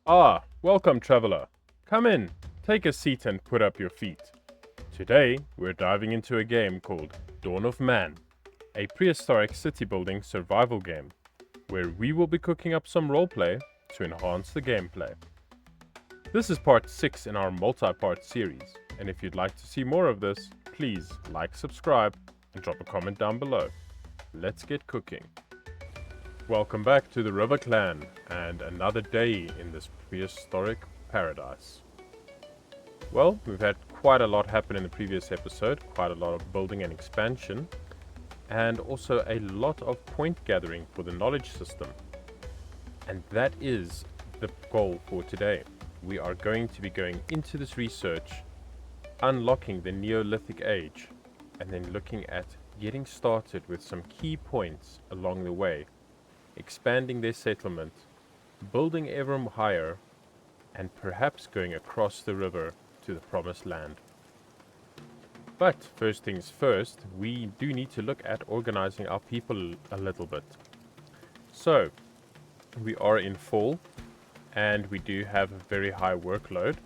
Ah, welcome traveler. Come in, take a seat and put up your feet. Today, we're diving into a game called Dawn of Man, a prehistoric city building survival game, where we will be cooking up some roleplay to enhance the gameplay. This is part 6 in our multi-part series, and if you'd like to see more of this, please like, subscribe, and drop a comment down below. Let's get cooking. Welcome back to the River Clan, and another day in this prehistoric paradise. Well, we've had quite a lot happen in the previous episode, quite a lot of building and expansion, and also a lot of point gathering for the knowledge system. And that is the goal for today. We are going to be going into this research, unlocking the Neolithic age, and then looking at getting started with some key points along the way, expanding their settlement, building ever higher, and perhaps going across the river to the promised land. But first things first, we do need to look at organizing our people a little bit. So, we are in fall, and we do have a very high workload.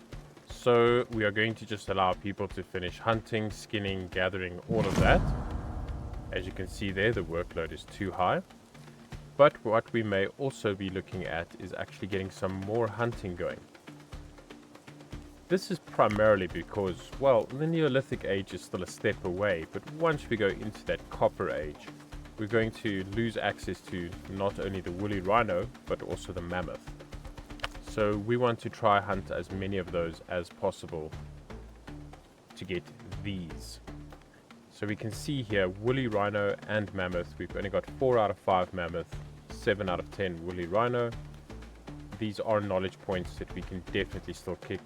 So we are going to just allow people to finish hunting, skinning, gathering, all of that. As you can see there, the workload is too high. But what we may also be looking at is actually getting some more hunting going. This is primarily because, well, the Neolithic age is still a step away, but once we go into that copper age, we're going to lose access to not only the woolly rhino, but also the mammoth. So we want to try hunt as many of those as possible to get these. So we can see here, woolly rhino and mammoth. We've only got 4 out of 5 mammoth, 7 out of 10 woolly rhino. These are knowledge points that we can definitely still kick,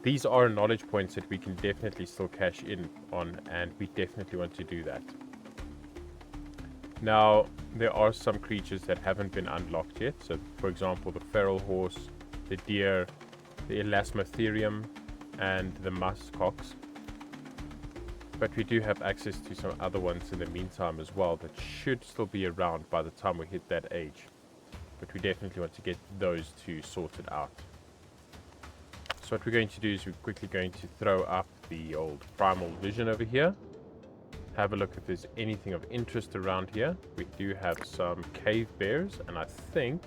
These are knowledge points that we can definitely still cash in on, and we definitely want to do that. Now, there are some creatures that haven't been unlocked yet. So, for example, the feral horse, the deer, the elasmotherium, and the muskox. But we do have access to some other ones in the meantime as well that should still be around by the time we hit that age. But we definitely want to get those two sorted out. So what we're going to do is we're quickly going to throw up the old primal vision over here. Have a look if there's anything of interest around here. We do have some cave bears, and I think...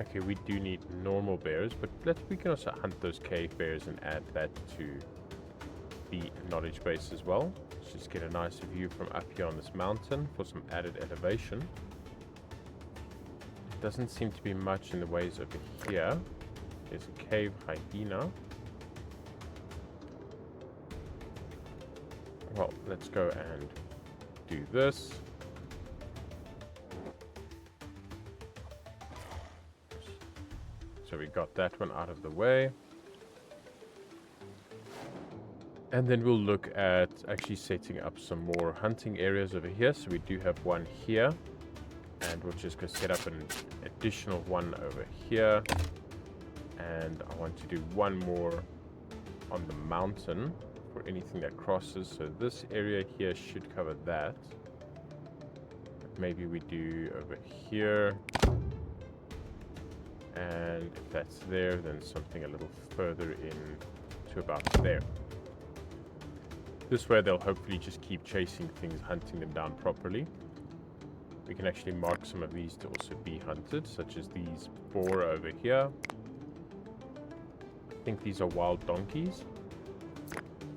Okay, we do need normal bears, but we can also hunt those cave bears and add that to the knowledge base as well. Let's just get a nice view from up here on this mountain for some added elevation. Doesn't seem to be much in the ways over here. There's a cave hyena. Well, let's go and do this. So we got that one out of the way. And then we'll look at actually setting up some more hunting areas over here. So we do have one here. And we'll just go set up an additional one over here. And I want to do one more on the mountain for anything that crosses. So this area here should cover that. But maybe we do over here. And if that's there, then something a little further in to about there. This way they'll hopefully just keep chasing things, hunting them down properly. We can actually mark some of these to also be hunted, such as these 4 over here. I think these are wild donkeys.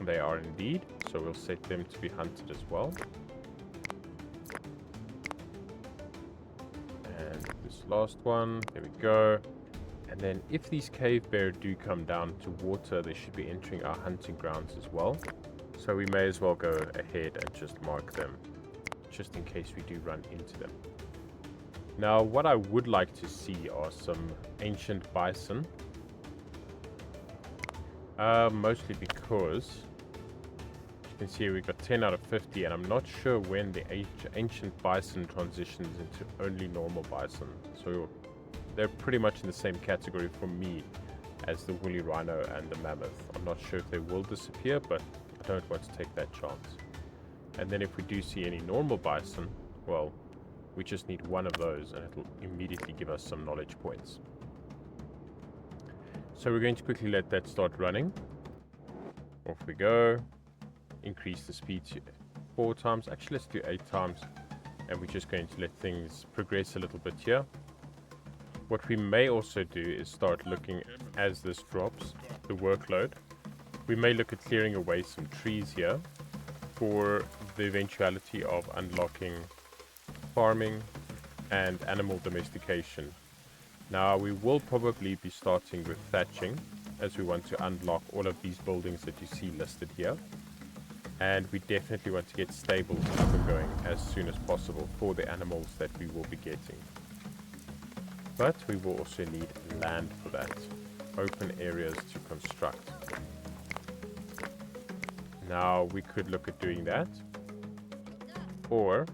They are indeed, so we'll set them to be hunted as well. And this last one, there we go. And then if these cave bear do come down to water, they should be entering our hunting grounds as well. So we may as well go ahead and just mark them, just in case we do run into them. Now, what I would like to see are some ancient bison. Mostly because you can see we've got 10 out of 50, and I'm not sure when the ancient bison transitions into only normal bison. So they're pretty much in the same category for me as the woolly rhino and the mammoth. I'm not sure if they will disappear, but I don't want to take that chance. And then if we do see any normal bison, well, We just need one of those and it will immediately give us some knowledge points. So we're going to quickly let that start running. Off we go. Increase the speed to 4 times. Actually, let's do 8 times. And we're just going to let things progress a little bit here. What we may also do is start looking, as this drops, the workload. We may look at clearing away some trees here for the eventuality of unlocking farming and animal domestication. Now we will probably be starting with thatching, as we want to unlock all of these buildings that you see listed here. And we definitely want to get stables up and going as soon as possible for the animals that we will be getting. But we will also need land for that, open areas to construct. Now we could look at doing that, or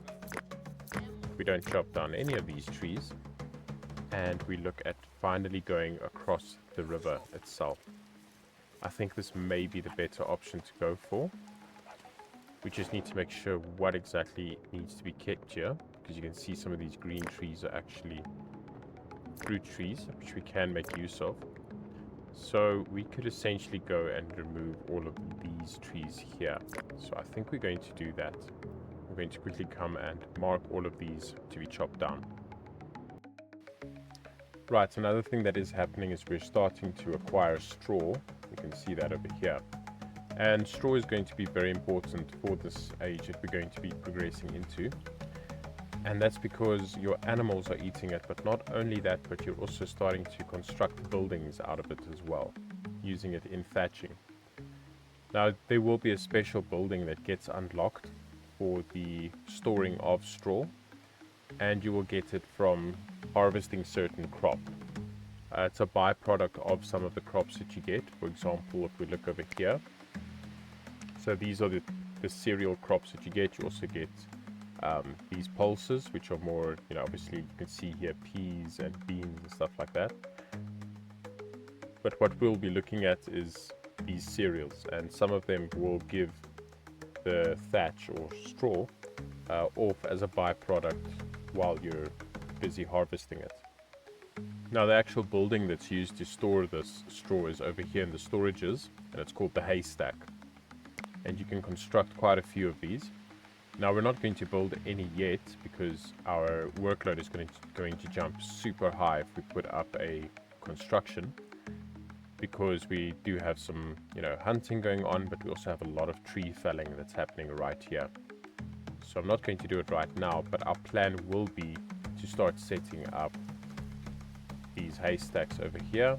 we don't chop down any of these trees and we look at finally going across the river itself. I think this may be the better option to go for. We just need to make sure what exactly needs to be kept here, because you can see some of these green trees are actually fruit trees, which we can make use of. So we could essentially go and remove all of these trees here. So I think we're going to do that. We're going to quickly come and mark all of these to be chopped down. Right, another thing that is happening is we're starting to acquire straw. You can see that over here. And straw is going to be very important for this age that we're going to be progressing into. And that's because your animals are eating it, but not only that, but you're also starting to construct buildings out of it as well, using it in thatching. Now, there will be a special building that gets unlocked for the storing of straw, and you will get it from harvesting certain crop. It's a byproduct of some of the crops that you get. For example, if we look over here, so these are the cereal crops that you get. You also get these pulses, which are more, obviously you can see here peas and beans and stuff like that. But what we'll be looking at is these cereals, and some of them will give the thatch or straw off as a byproduct while you're busy harvesting it. Now the actual building that's used to store this straw is over here in the storages, and it's called the haystack. And you can construct quite a few of these. Now we're not going to build any yet because our workload is going to jump super high if we put up a construction, because we do have some hunting going on, but we also have a lot of tree felling that's happening right here. So I'm not going to do it right now, but our plan will be to start setting up these haystacks over here,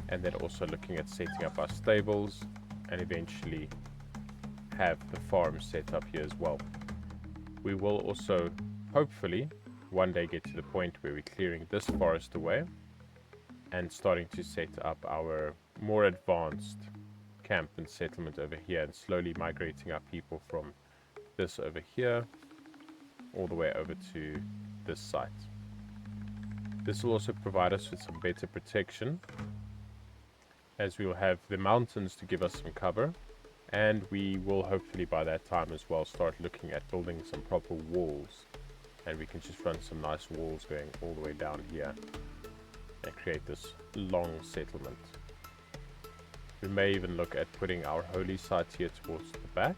and then also looking at setting up our stables, and eventually have the farm set up here as well. We will also hopefully one day get to the point where we're clearing this forest away and starting to set up our more advanced camp and settlement over here, and slowly migrating our people from this over here all the way over to this site. This will also provide us with some better protection, as we will have the mountains to give us some cover, and we will hopefully by that time as well start looking at building some proper walls, and we can just run some nice walls going all the way down here and create this long settlement. We may even look at putting our holy site here towards the back,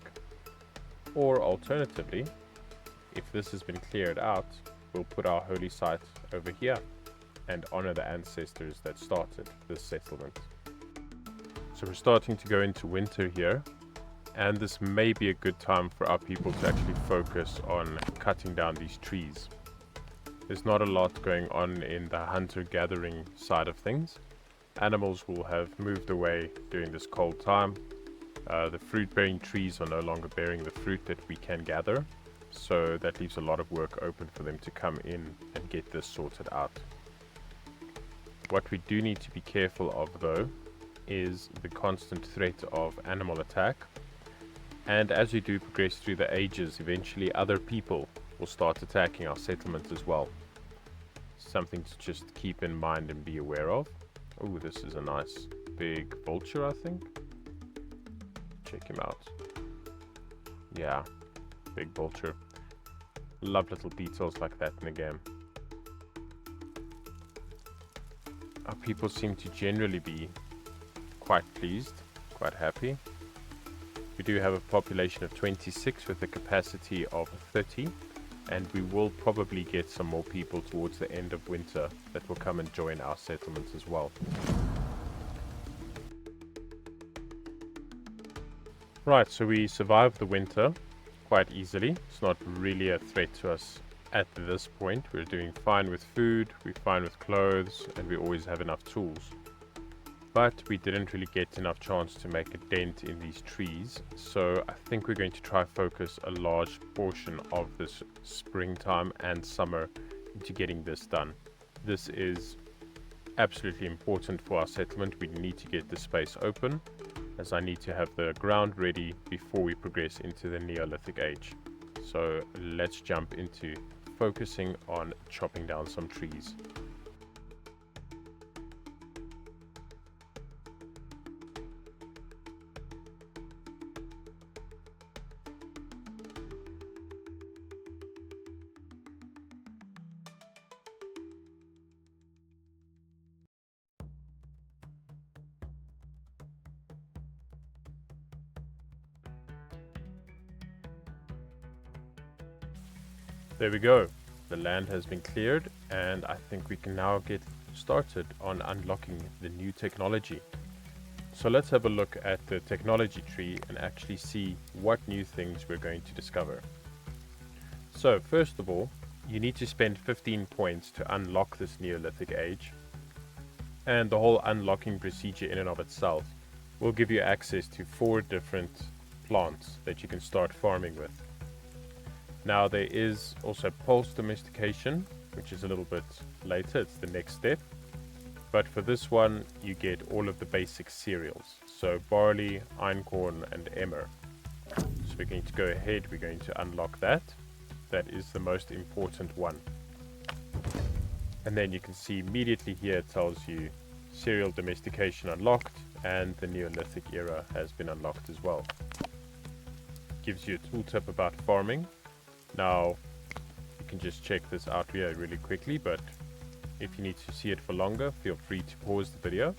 or alternatively, if this has been cleared out, we'll put our holy site over here and honor the ancestors that started this settlement. So we're starting to go into winter here, and this may be a good time for our people to actually focus on cutting down these trees. There's not a lot going on in the hunter-gathering side of things. Animals will have moved away during this cold time. The fruit-bearing trees are no longer bearing the fruit that we can gather, so that leaves a lot of work open for them to come in and get this sorted out. What we do need to be careful of, though, is the constant threat of animal attack. And as we do progress through the ages, eventually other people will start attacking our settlement as well. Something to just keep in mind and be aware of. Oh, this is a nice big vulture, I think. Check him out. Yeah, big vulture. Love little details like that in the game. Our people seem to generally be quite pleased, quite happy. We do have a population of 26 with a capacity of 30, and we will probably get some more people towards the end of winter that will come and join our settlements as well. Right, so we survived the winter quite easily. It's not really a threat to us at this point. We're doing fine with food, we're fine with clothes, and we always have enough tools. But we didn't really get enough chance to make a dent in these trees, so I think we're going to try focus a large portion of this springtime and summer into getting this done. This is absolutely important for our settlement. We need to get the space open, as I need to have the ground ready before we progress into the Neolithic age. So let's jump into focusing on chopping down some trees. There we go. The land has been cleared, and I think we can now get started on unlocking the new technology. So let's have a look at the technology tree and actually see what new things we're going to discover. So first of all, you need to spend 15 points to unlock this Neolithic age, and the whole unlocking procedure in and of itself will give you access to 4 different plants that you can start farming with. Now there is also pulse domestication, which is a little bit later, it's the next step. But for this one, you get all of the basic cereals. So barley, einkorn and emmer. So we're going to go ahead, we're going to unlock that. That is the most important one. And then you can see immediately here it tells you cereal domestication unlocked, and the Neolithic era has been unlocked as well. Gives you a tooltip about farming. Now, you can just check this out here really quickly, but if you need to see it for longer, feel free to pause the video.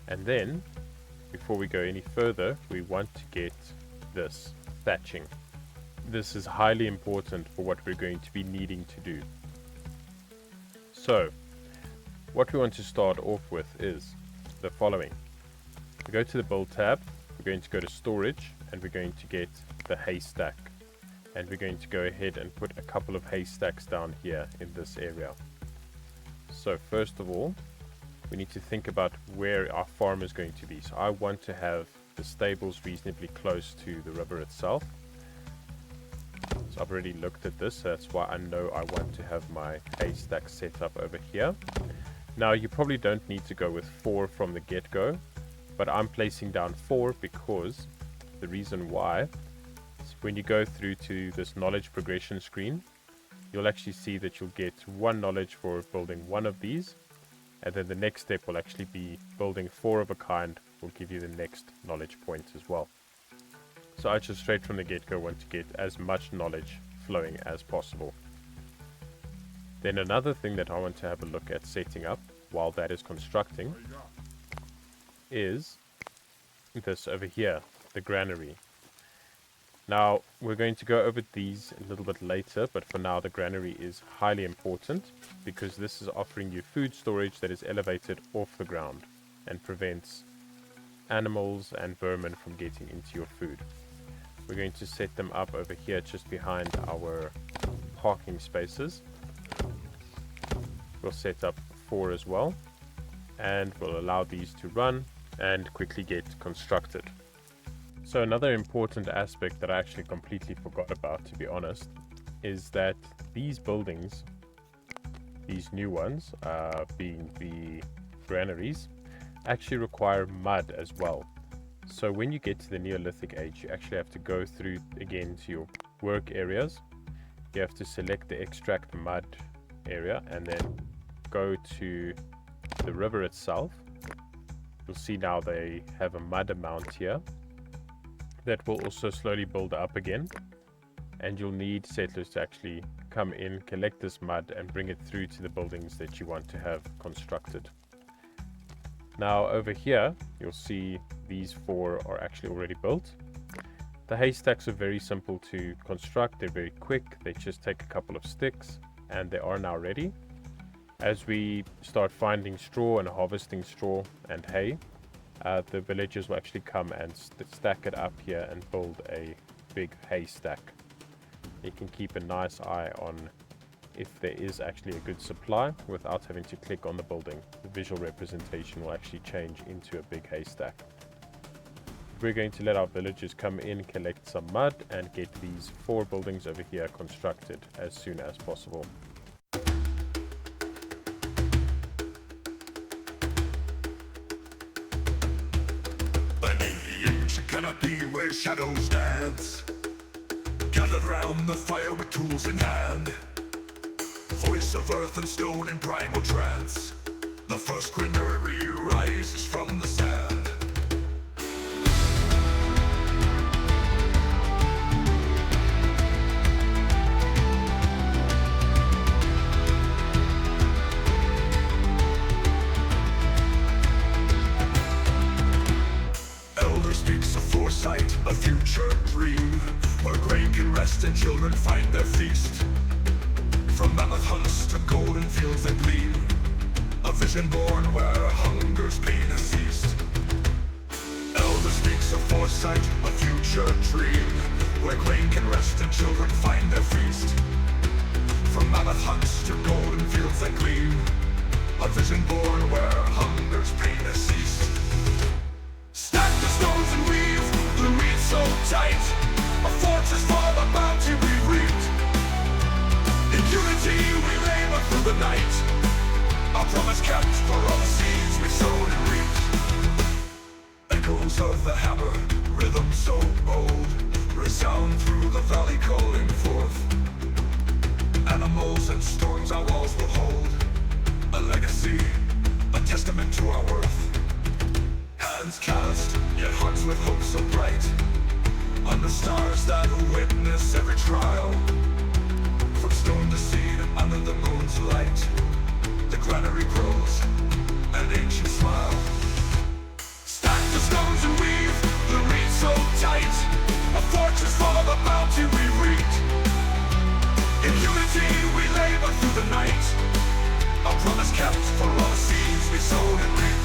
And then, before we go any further, we want to get this thatching. This is highly important for what we're going to be needing to do. So, what we want to start off with is the following. We go to the build tab, we're going to go to storage, and we're going to get the haystack, and we're going to go ahead and put a couple of haystacks down here in this area. So first of all, we need to think about where our farm is going to be. So I want to have the stables reasonably close to the river itself. So I've already looked at this, so that's why I know I want to have my haystack set up over here. Now you probably don't need to go with 4 from the get-go, but I'm placing down 4 because the reason why is when you go through to this knowledge progression screen, you'll actually see that you'll get 1 knowledge for building 1 of these, and then the next step will actually be building 4 of a kind, will give you the next knowledge point as well. So I just straight from the get-go want to get as much knowledge flowing as possible. Then another thing that I want to have a look at setting up while that is constructing is this over here, the granary. Now we're going to go over these a little bit later, but for now the granary is highly important because this is offering you food storage that is elevated off the ground and prevents animals and vermin from getting into your food. We're going to set them up over here just behind our parking spaces. We'll set up 4 as well, and we'll allow these to run and quickly get constructed. So another important aspect that I actually completely forgot about, to be honest, is that these buildings, these new ones, being the granaries, actually require mud as well. So when you get to the Neolithic age, you actually have to go through again to your work areas. You have to select the extract mud area and then go to the river itself. You'll see now they have a mud amount here that will also slowly build up again. and you'll need settlers to actually come in, collect this mud, and bring it through to the buildings that you want to have constructed. Now over here, you'll see these 4 are actually already built. The haystacks are very simple to construct, they're very quick, they just take a couple of sticks, and they are now ready. As we start finding straw and harvesting straw and hay, the villagers will actually come and stack it up here and build a big haystack. You can keep a nice eye on if there is actually a good supply without having to click on the building. The visual representation will actually change into a big haystack. We're going to let our villagers come in, collect some mud, and get these 4 buildings over here constructed as soon as possible. Beneath the ancient canopy where shadows dance, gathered round the fire with tools in hand, voice of earth and stone in primal trance, the first granary rises from the sand. Elder speaks of foresight, a future dream, where grain can rest and children find their feast. From mammoth hunts to golden fields that gleam, a vision born where hunger's pain has ceased. Elder speaks of foresight, a future dream, where grain can rest and children find their feast. From mammoth hunts to golden fields that gleam, a vision born where hunger's pain has ceased. Stack the stones and weave the reeds so tight, a fortress for the bounty we've reaped. In unity we labor through the night, our promise kept for all the seeds we sowed and reaped. Echoes of the hammer, rhythm so bold, resound through the valley calling forth. Animals and storms our walls will hold, a legacy, a testament to our worth. Hands cast, yet hearts with hope so bright, under stars that witness every trial. From stone to seed, under the moon's light, the granary grows, an ancient smile. Stack the stones and weave the reeds so tight, a fortress for the bounty we reaped. In unity we labor through the night, our promise kept for all the seeds we sowed and reaped.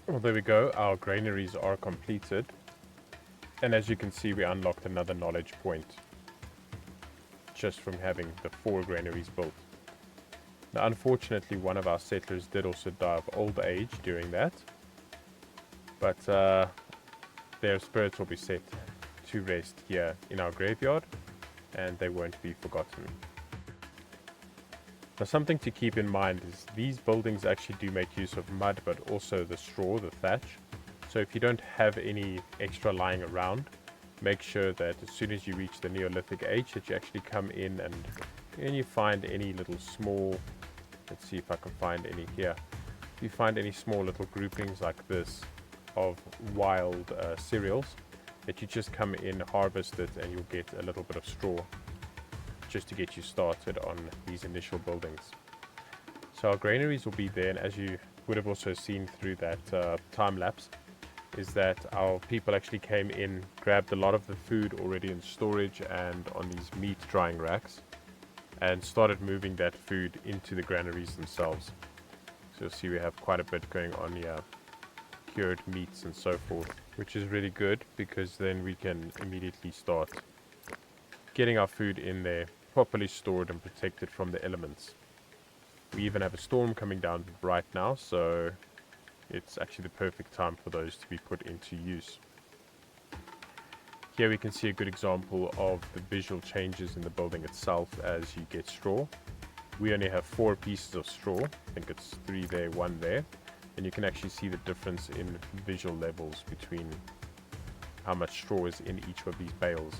Well, there we go, our granaries are completed, and as you can see we unlocked another knowledge point just from having the 4 granaries built. Now unfortunately one of our settlers did also die of old age during that, but their spirits will be set to rest here in our graveyard and they won't be forgotten. Now something to keep in mind is these buildings actually do make use of mud, but also the straw, the thatch. So if you don't have any extra lying around, make sure that as soon as you reach the Neolithic age that you actually come in and you find any little small, let's see if I can find any here. If you find any small little groupings like this of wild cereals, that you just come in, harvest it, and you'll get a little bit of straw, just to get you started on these initial buildings. So our granaries will be there, and as you would have also seen through that time lapse, is that our people actually came in, grabbed a lot of the food already in storage and on these meat drying racks, and started moving that food into the granaries themselves. So you'll see we have quite a bit going on here, cured meats and so forth, which is really good because then we can immediately start getting our food in there, properly stored and protected from the elements. We even have a storm coming down right now, so it's actually the perfect time for those to be put into use. Here we can see a good example of the visual changes in the building itself as you get straw. We only have 4 pieces of straw. I think it's 3 there, 1 there. And you can actually see the difference in visual levels between how much straw is in each of these bales.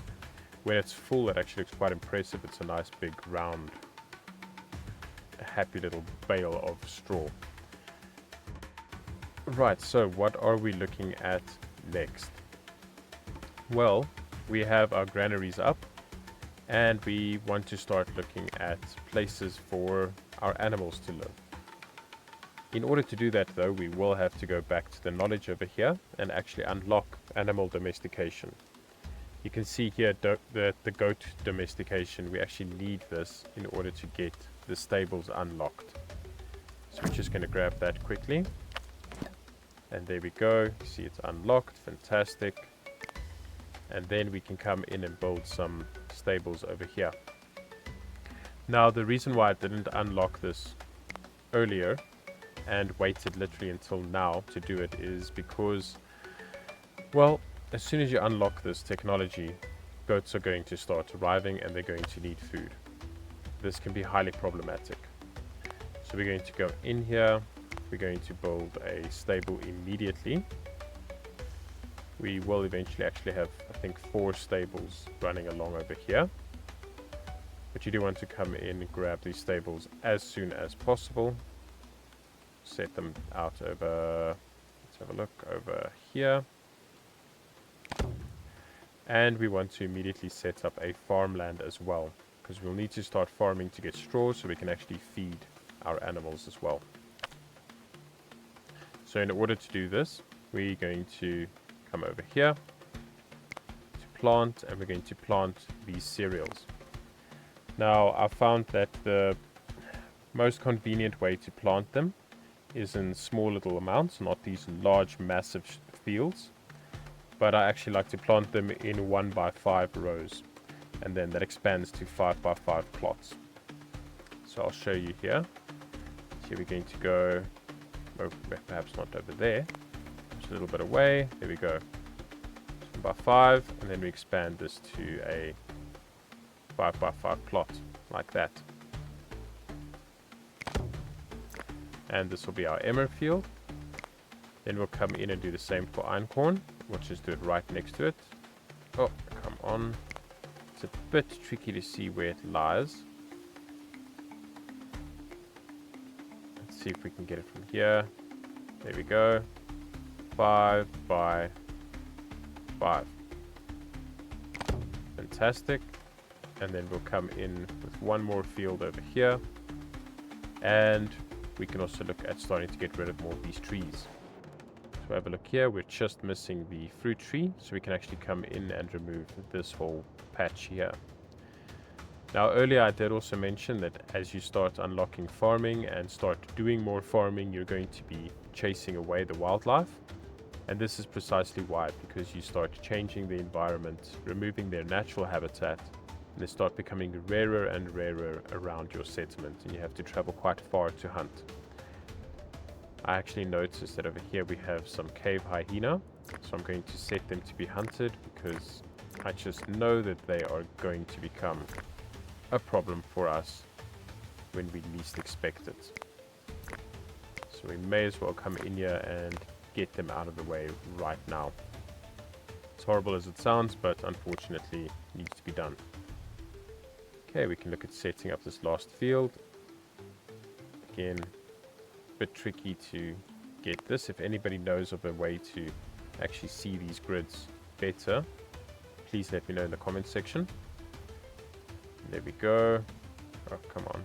When it's full, it actually looks quite impressive. It's a nice big round, happy little bale of straw. Right, so what are we looking at next? Well, we have our granaries up, and we want to start looking at places for our animals to live. In order to do that though, we will have to go back to the knowledge over here and actually unlock animal domestication. You can see here that the goat domestication, we actually need this in order to get the stables unlocked. So we're just going to grab that quickly. And there we go. You see it's unlocked. Fantastic. And then we can come in and build some stables over here. Now the reason why I didn't unlock this earlier and waited literally until now to do it is because, well, as soon as you unlock this technology, goats are going to start arriving and they're going to need food. This can be highly problematic. So we're going to go in here. We're going to build a stable immediately. We will eventually actually have, I think, 4 stables running along over here. But you do want to come in and grab these stables as soon as possible. Set them out over, let's have a look, over here. And we want to immediately set up a farmland as well, because we'll need to start farming to get straw so we can actually feed our animals as well. So in order to do this, we're going to come over here to plant, and we're going to plant these cereals. Now I found that the most convenient way to plant them is in small little amounts, not these large massive fields, but I actually like to plant them in 1x5 rows, and then that expands to 5x5 plots. So I'll show you here. So we're going to go, oh, perhaps not over there, just a little bit away. There we go, 1x5, and then we expand this to a 5x5 plot like that. And this will be our emmer field. Then we'll come in and do the same for einkorn. We'll just do it right next to it. Oh, come on. It's a bit tricky to see where it lies. Let's see if we can get it from here. There we go. 5x5. Fantastic. And then we'll come in with one more field over here. And we can also look at starting to get rid of more of these trees. So have a look here, we're just missing the fruit tree, so we can actually come in and remove this whole patch here. Now earlier I did also mention that as you start unlocking farming and start doing more farming, you're going to be chasing away the wildlife. And this is precisely why, because you start changing the environment, removing their natural habitat, and they start becoming rarer and rarer around your settlement, and you have to travel quite far to hunt. I actually noticed that over here we have some cave hyena, so I'm going to set them to be hunted because I just know that they are going to become a problem for us when we least expect it. So we may as well come in here and get them out of the way right now. As horrible as it sounds, but unfortunately it needs to be done. Okay, we can look at setting up this last field. Again, a bit tricky to get this. If anybody knows of a way to actually see these grids better, please let me know in the comment section. There we go. Oh, come on.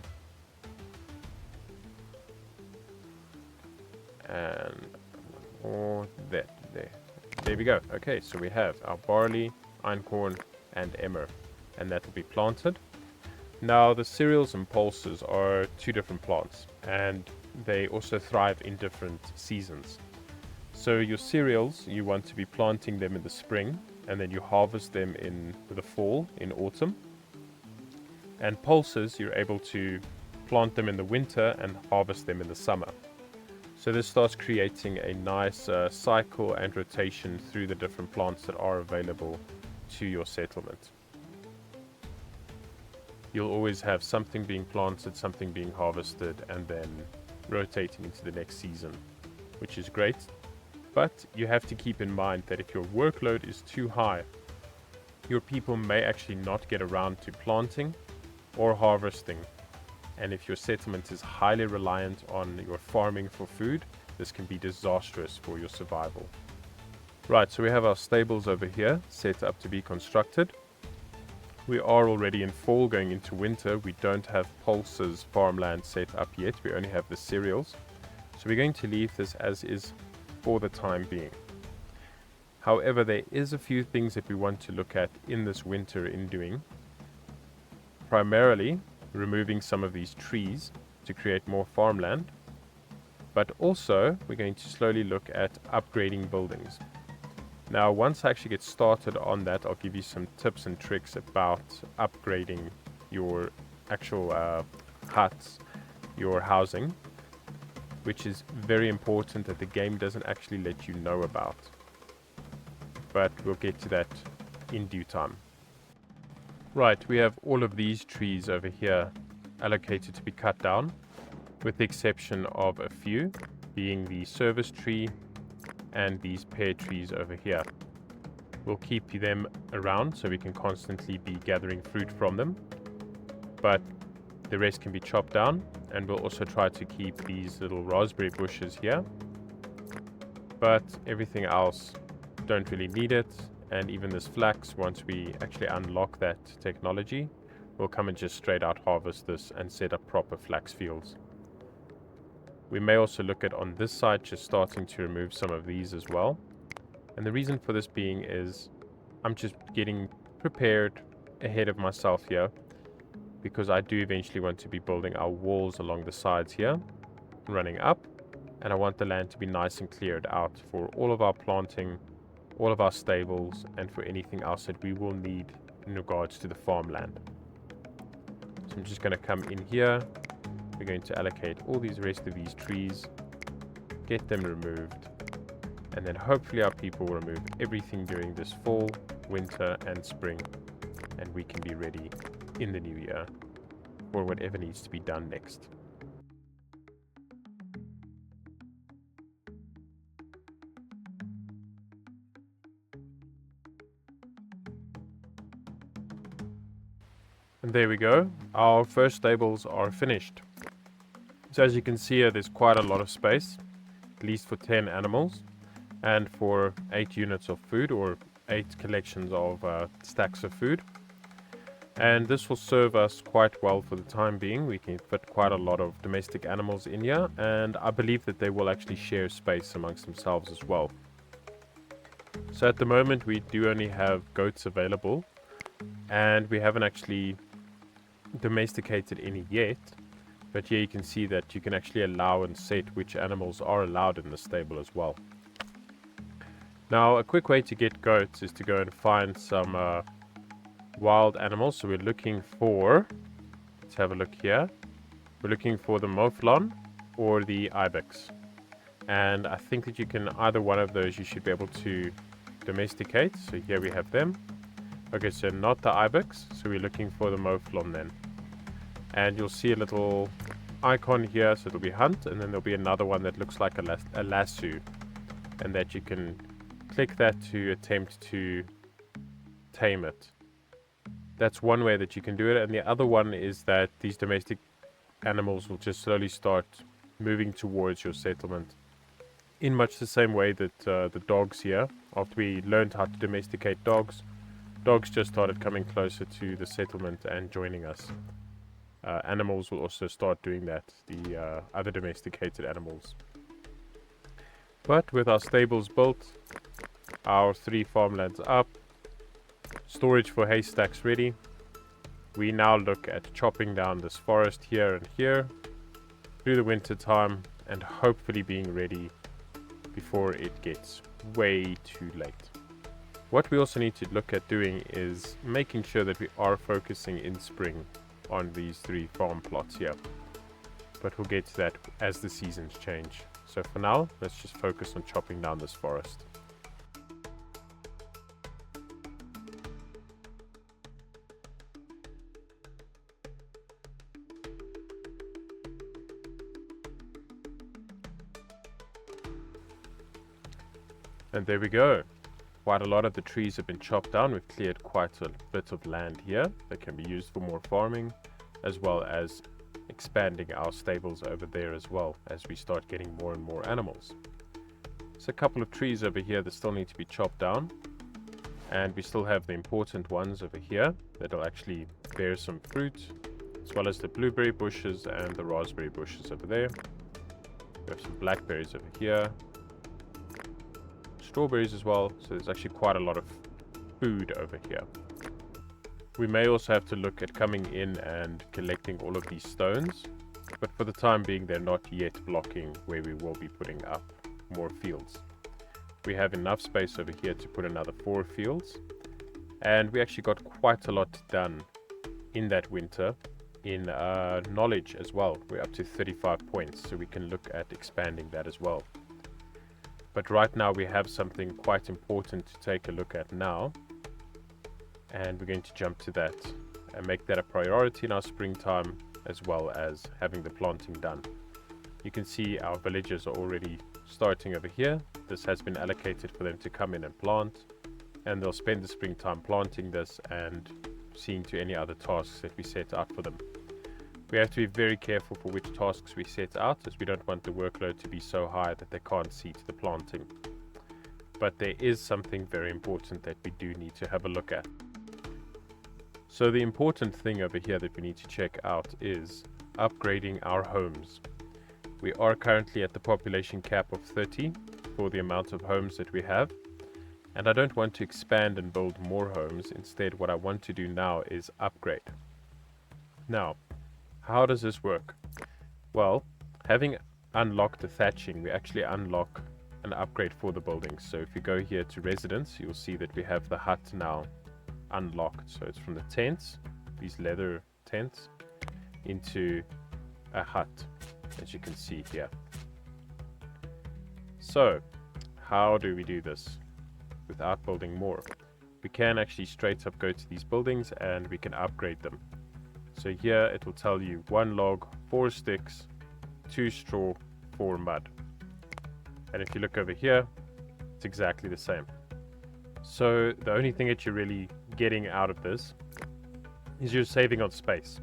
And more there. There we go. Okay, so we have our barley, einkorn, and emmer, and that will be planted. Now, the cereals and pulses are two different plants, and they also thrive in different seasons. So your cereals, you want to be planting them in the spring, and then you harvest them in the fall, in autumn. And pulses, you're able to plant them in the winter and harvest them in the summer. So this starts creating a nice cycle and rotation through the different plants that are available to your settlement. You'll always have something being planted, something being harvested, and then rotating into the next season, which is great. But you have to keep in mind that if your workload is too high, your people may actually not get around to planting or harvesting. And if your settlement is highly reliant on your farming for food, this can be disastrous for your survival. Right, so we have our stables over here set up to be constructed. We are already in fall going into winter. We don't have pulses farmland set up yet. We only have the cereals. So we're going to leave this as is for the time being. However, there is a few things that we want to look at in this winter in doing. Primarily, removing some of these trees to create more farmland. But also, we're going to slowly look at upgrading buildings. Now, once I actually get started on that, I'll give you some tips and tricks about upgrading your actual huts, your housing, which is very important that the game doesn't actually let you know about. But we'll get to that in due time. Right, we have all of these trees over here allocated to be cut down, with the exception of a few, being the service tree and these pear trees over here. We'll keep them around so we can constantly be gathering fruit from them, but the rest can be chopped down, and we'll also try to keep these little raspberry bushes here, but everything else don't really need it. And even this flax, once we actually unlock that technology, we'll come and just straight out harvest this and set up proper flax fields. We may also look at on this side just starting to remove some of these as well. And the reason for this being is I'm just getting prepared ahead of myself here, because I do eventually want to be building our walls along the sides here, running up, and I want the land to be nice and cleared out for all of our planting, all of our stables, and for anything else that we will need in regards to the farmland. So I'm just going to come in here. We're going to allocate all these rest of these trees, get them removed, and then hopefully our people will remove everything during this fall, winter, and spring, and we can be ready in the new year for whatever needs to be done next. And there we go, our first stables are finished. So as you can see here, there's quite a lot of space, at least for 10 animals, and for 8 units of food, or 8 collections of stacks of food. And this will serve us quite well for the time being. We can fit quite a lot of domestic animals in here, and I believe that they will actually share space amongst themselves as well. So at the moment we do only have goats available, and we haven't actually domesticated any yet. But here you can see that you can actually allow and set which animals are allowed in the stable as well. Now, a quick way to get goats is to go and find some wild animals. So we're looking for, let's have a look here. We're looking for the mouflon or the ibex. And I think that you can, either one of those you should be able to domesticate. So here we have them. Okay, so not the ibex, so we're looking for the mouflon then. And you'll see a little icon here, so it'll be hunt, and then there'll be another one that looks like a lasso, and that you can click that to attempt to tame it. That's one way that you can do it, and the other one is that these domestic animals will just slowly start moving towards your settlement, in much the same way that the dogs here, after we learned how to domesticate dogs just started coming closer to the settlement and joining us. Animals will also start doing that, the other domesticated animals. But with our stables built, our 3 farmlands up, storage for haystacks ready, we now look at chopping down this forest here and here through the winter time and hopefully being ready before it gets way too late. What we also need to look at doing is making sure that we are focusing in spring on these 3 farm plots here. But we'll get to that as the seasons change. So for now, let's just focus on chopping down this forest. And there we go. Quite a lot of the trees have been chopped down. We've cleared quite a bit of land here that can be used for more farming, as well as expanding our stables over there as well as we start getting more and more animals. There's a couple of trees over here that still need to be chopped down, and we still have the important ones over here that'll actually bear some fruit, as well as the blueberry bushes and the raspberry bushes over there. We have some blackberries over here, strawberries as well, so there's actually quite a lot of food over here. We may also have to look at coming in and collecting all of these stones, but for the time being they're not yet blocking where we will be putting up more fields. We have enough space over here to put another 4 fields, and we actually got quite a lot done in that winter in knowledge as well. We're up to 35 points, so we can look at expanding that as well. But right now we have something quite important to take a look at now, and we're going to jump to that and make that a priority in our springtime, as well as having the planting done. You can see our villagers are already starting over here. This has been allocated for them to come in and plant, and they'll spend the springtime planting this and seeing to any other tasks that we set out for them. We have to be very careful for which tasks we set out, as we don't want the workload to be so high that they can't see to the planting. But there is something very important that we do need to have a look at. So the important thing over here that we need to check out is upgrading our homes. We are currently at the population cap of 30 for the amount of homes that we have, and I don't want to expand and build more homes. Instead, what I want to do now is upgrade. Now, how does this work? Well, having unlocked the thatching, we actually unlock an upgrade for the buildings. So if you go here to residence, you'll see that we have the hut now unlocked. So it's from the tents, these leather tents, into a hut, as you can see here. So how do we do this without building more? We can actually straight up go to these buildings and we can upgrade them. So here it will tell you 1 log, 4 sticks, 2 straw, 4 mud. And if you look over here, it's exactly the same. So the only thing that you're really getting out of this is you're saving on space.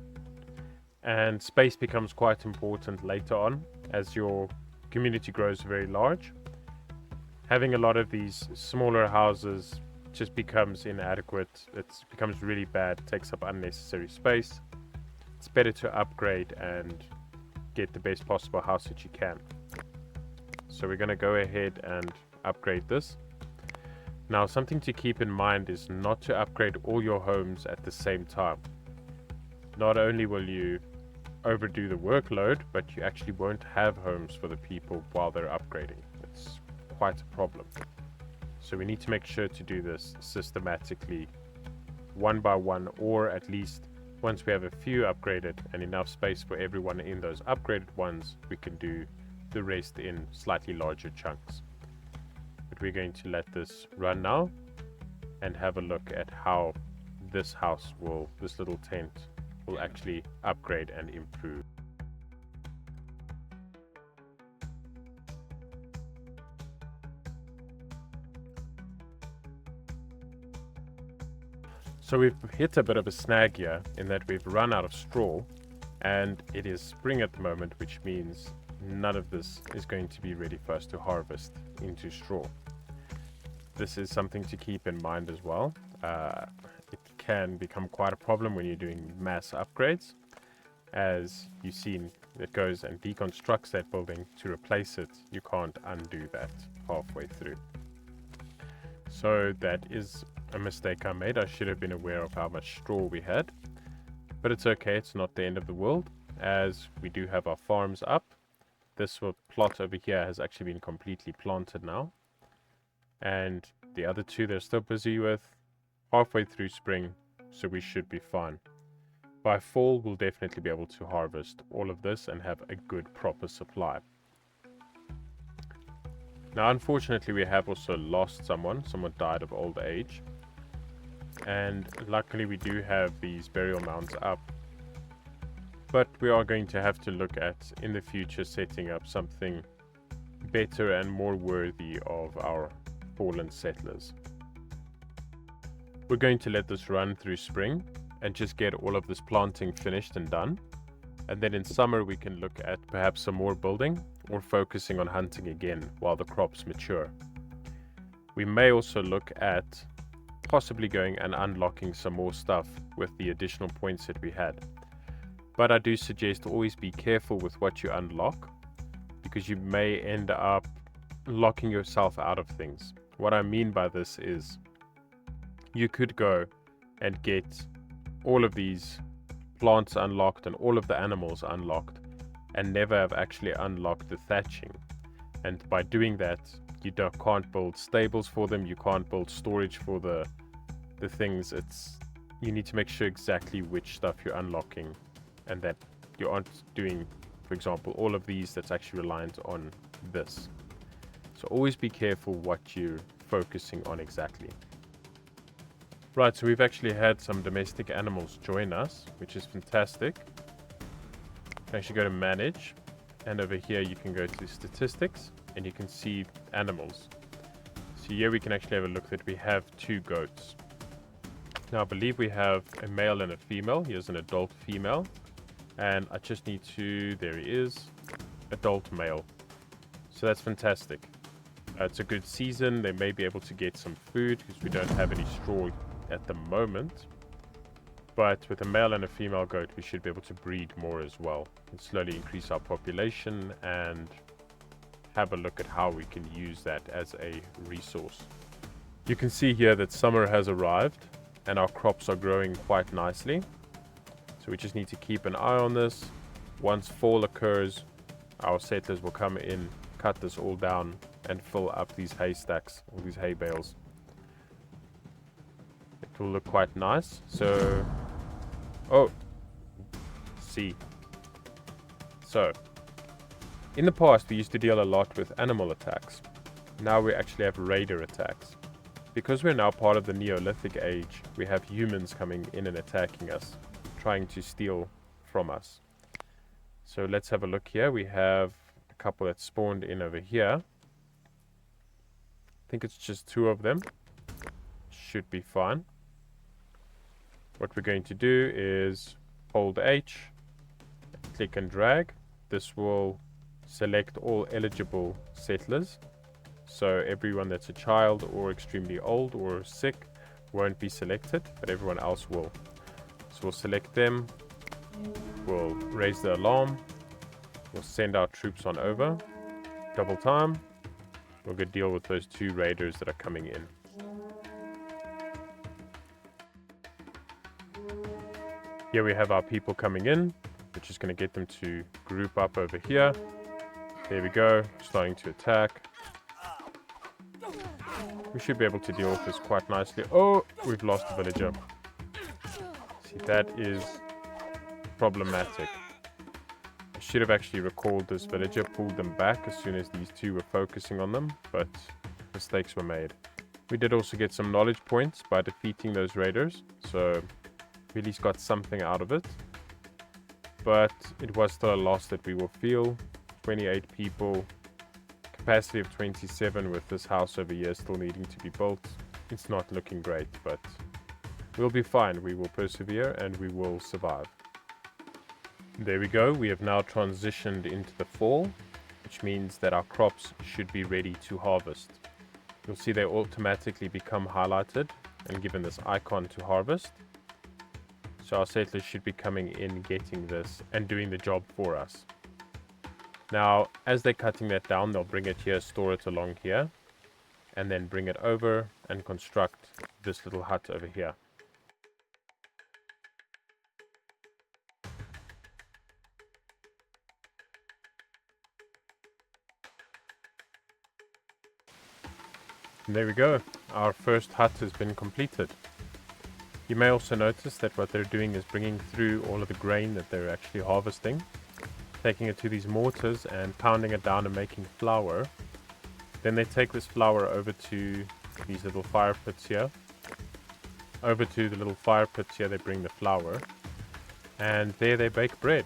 And space becomes quite important later on as your community grows very large. Having a lot of these smaller houses just becomes inadequate. It becomes really bad, takes up unnecessary space. It's better to upgrade and get the best possible house that you can. So we're going to go ahead and upgrade this. Now, something to keep in mind is not to upgrade all your homes at the same time. Not only will you overdo the workload, but you actually won't have homes for the people while they're upgrading. It's quite a problem. So we need to make sure to do this systematically, one by one, or at least once we have a few upgraded and enough space for everyone in those upgraded ones, we can do the rest in slightly larger chunks. But we're going to let this run now and have a look at how this house will, this little tent will actually upgrade and improve. So we've hit a bit of a snag here in that we've run out of straw, and it is spring at the moment, which means none of this is going to be ready for us to harvest into straw. This is something to keep in mind as well. It can become quite a problem when you're doing mass upgrades. As you've seen, it goes and deconstructs that building to replace it. You can't undo that halfway through. So that is a mistake I made. I should have been aware of how much straw we had. But it's okay, it's not the end of the world, as we do have our farms up. This plot over here has actually been completely planted now. And the other two they're still busy with, halfway through spring, so we should be fine. By fall, we'll definitely be able to harvest all of this and have a good proper supply. Now, unfortunately, we have also lost someone. Someone died of old age. And luckily, we do have these burial mounds up. But we are going to have to look at, in the future, setting up something better and more worthy of our fallen settlers. We're going to let this run through spring and just get all of this planting finished and done. And then in summer, we can look at perhaps some more building or focusing on hunting again while the crops mature. We may also look at possibly going and unlocking some more stuff with the additional points that we had. But I do suggest always be careful with what you unlock, because you may end up locking yourself out of things. What I mean by this is you could go and get all of these plants unlocked and all of the animals unlocked and never have actually unlocked the thatching. And by doing that, you can't build stables for them, you can't build storage for the things. You need to make sure exactly which stuff you're unlocking, and that you aren't doing, for example, all of these that's actually reliant on this. So always be careful what you're focusing on exactly. Right, so we've actually had some domestic animals join us, which is fantastic. You can actually go to manage, and over here you can go to statistics and you can see animals. So here we can actually have a look that we have 2 goats. Now I believe we have a male and a female. Here's an adult female, and I just need to, there he is, adult male. So that's fantastic. It's a good season. They may be able to get some food because we don't have any straw at the moment. But with a male and a female goat, we should be able to breed more as well and slowly increase our population and have a look at how we can use that as a resource. You can see here that summer has arrived and our crops are growing quite nicely. So we just need to keep an eye on this. Once fall occurs, our settlers will come in, cut this all down and fill up these hay stacks, all these hay bales. It will look quite nice. So, So, in the past we used to deal a lot with animal attacks. Now we actually have raider attacks. Because we're now part of the Neolithic age, we have humans coming in and attacking us, trying to steal from us. So let's have a look here. We have a couple that spawned in over here. I think it's just 2 of them. Should be fine. What we're going to do is hold H, click and drag. This will select all eligible settlers. So everyone that's a child or extremely old or sick won't be selected, but everyone else will. So we'll select them. We'll raise the alarm. We'll send our troops on over. Double time. We'll go deal with those 2 raiders that are coming in. Here we have our people coming in. We're just going to get them to group up over here. There we go. Starting to attack. We should be able to deal with this quite nicely. Oh, we've lost a villager. See, that is problematic. I should have actually recalled this villager, pulled them back as soon as these 2 were focusing on them, but mistakes were made. We did also get some knowledge points by defeating those raiders, so we at least got something out of it. But it was still a loss that we will feel. 28 people, capacity of 27 with this house over here still needing to be built. It's not looking great, but we'll be fine. We will persevere and we will survive. There we go. We have now transitioned into the fall, which means that our crops should be ready to harvest. You'll see they automatically become highlighted and given this icon to harvest. So our settlers should be coming in, getting this and doing the job for us. Now, as they're cutting that down, they'll bring it here, store it along here, and then bring it over and construct this little hut over here. And there we go, our first hut has been completed. You may also notice that what they're doing is bringing through all of the grain that they're actually harvesting, taking it to these mortars and pounding it down and making flour. Then they take this flour over to these little fire pits here. Over to the little fire pits here they bring the flour, and there they bake bread.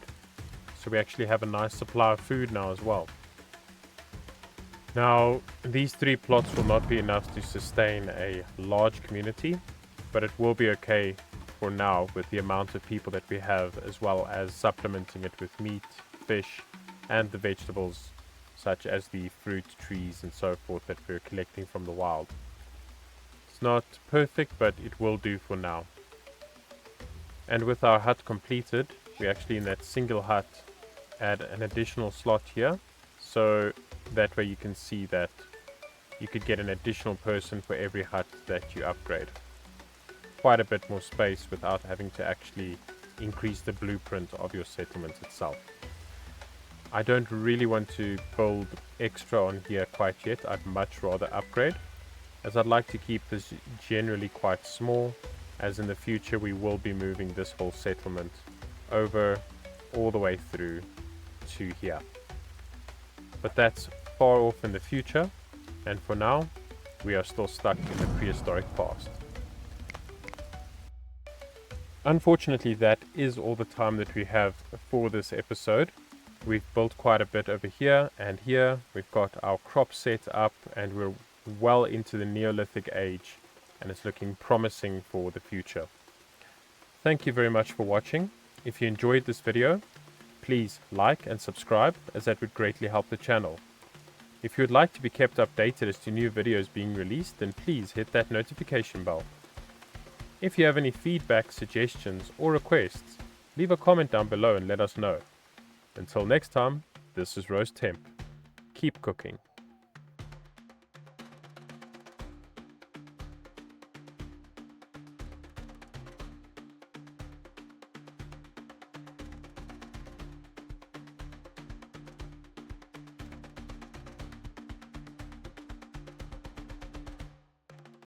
So we actually have a nice supply of food now as well. Now, these 3 plots will not be enough to sustain a large community, but it will be okay for now with the amount of people that we have, as well as supplementing it with meat, fish, and the vegetables, such as the fruit trees and so forth that we're collecting from the wild. It's not perfect, but it will do for now. And with our hut completed, we actually in that single hut add an additional slot here, so that way you can see that you could get an additional person for every hut that you upgrade. Quite a bit more space without having to actually increase the blueprint of your settlement itself. I don't really want to build extra on here quite yet. I'd much rather upgrade, as I'd like to keep this generally quite small, as in the future we will be moving this whole settlement over all the way through to here. But that's far off in the future, and for now we are still stuck in the prehistoric past. Unfortunately, that is all the time that we have for this episode. We've built quite a bit over here and here. We've got our crop set up, and we're well into the Neolithic age, and it's looking promising for the future. Thank you very much for watching. If you enjoyed this video, please like and subscribe, as that would greatly help the channel. If you would like to be kept updated as to new videos being released, then please hit that notification bell. If you have any feedback, suggestions, or requests, leave a comment down below and let us know. Until next time, this is Roast Temp. Keep cooking.